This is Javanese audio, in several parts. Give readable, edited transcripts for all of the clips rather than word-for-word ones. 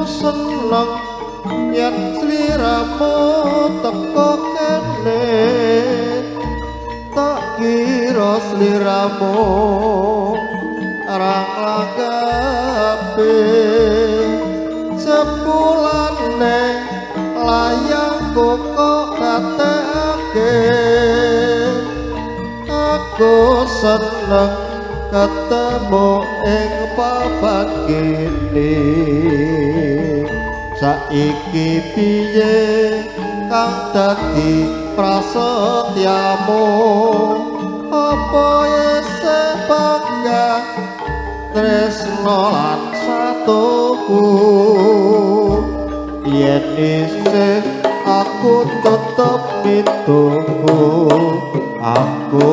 seneng yen sliramu teko kene tak kira sliramu arang langgape sepulane layangku kok kateake aku seneng ketemu ing papan kene saiki piye kang dadi prasetyamu apa isih bangga tresno lan satuku yen isih aku tetep mituku aku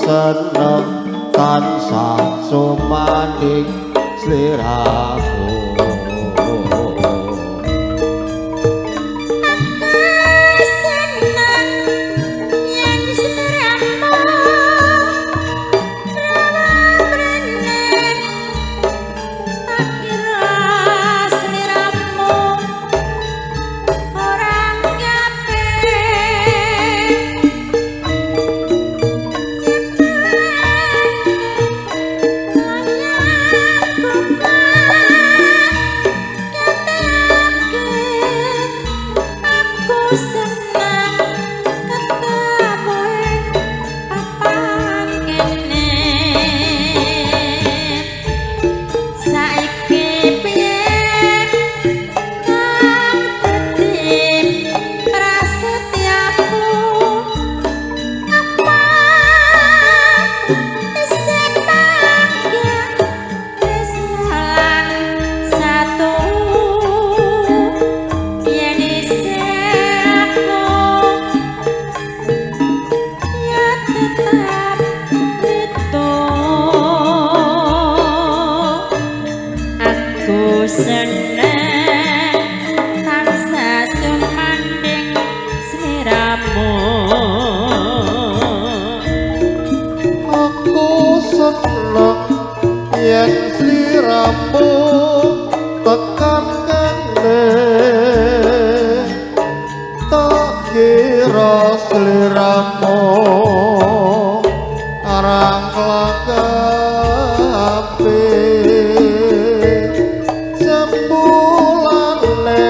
seneng tansah sumandhing sliramu yen sliramu tekan kene tak kira sliramu arang langgape sepulane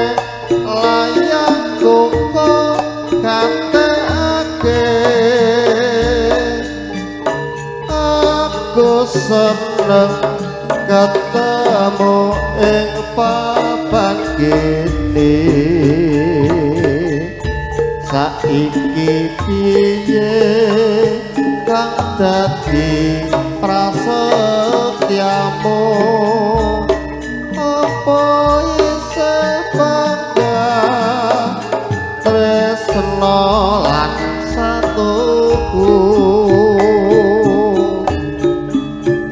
layangku kok kateake aku seneng ketemu ing papan kene saiki piye kang dadi prasetyamu apa isih bangga tresno lan satuku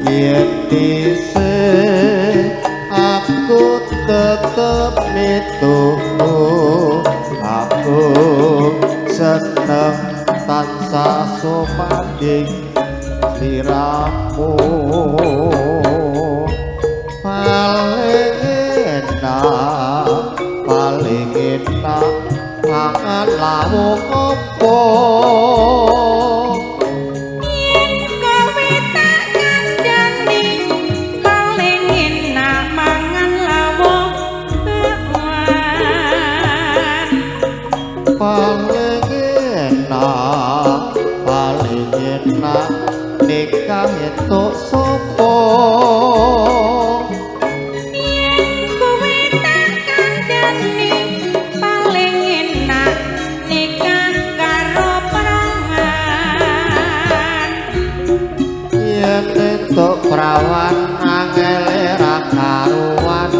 yen aku tetep mituku aku seneng tansah sumandhing sliramu paling enak mangan lawuh apa paling enak nikah entuk sapa yen kowe tak kandhani paling enak nikah karo perawan yen entuk perawan angele ra karuan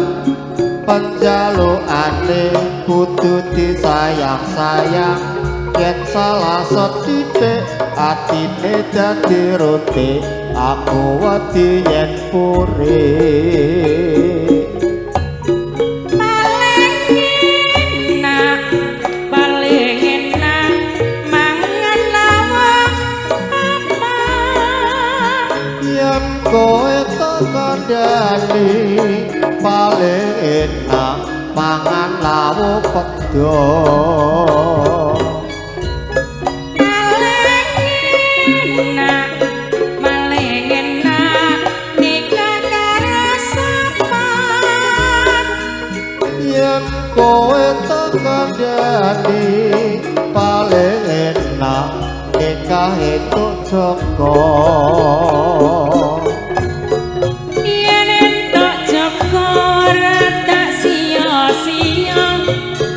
penjalukane kudu disayang-sayang yen salah sethithik atine dadi rote aku wedi yen pure paling enak mangan lawuh apa yen kowe tak kandhani paling enak pangan lawuh pedha kowe tekan dadi paling enak nikah itu Joko yen entuk Joko tak sia-sia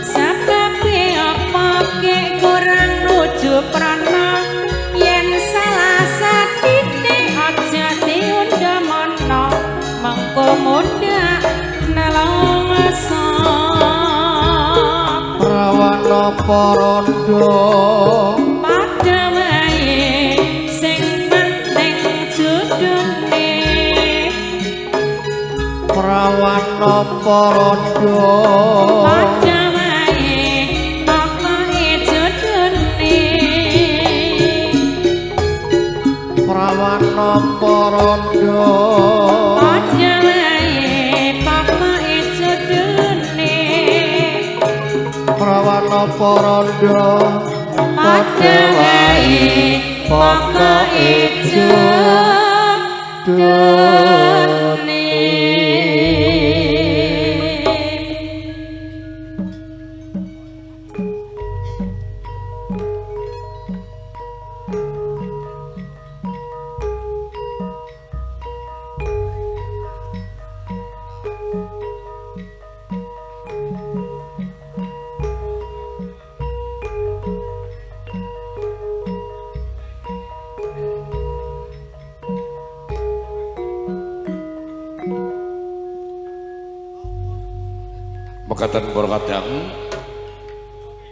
sababe apa kek kurang nuju prana yen salah satitik aja diundamana mengko mundak nelongso rawana parandha padha wae sing penting judune rawana parandha padha wae pokoke judune rawana parandha padha wae pokoke judune rawana parandha padha wae pokoke judune Mekaten para kadang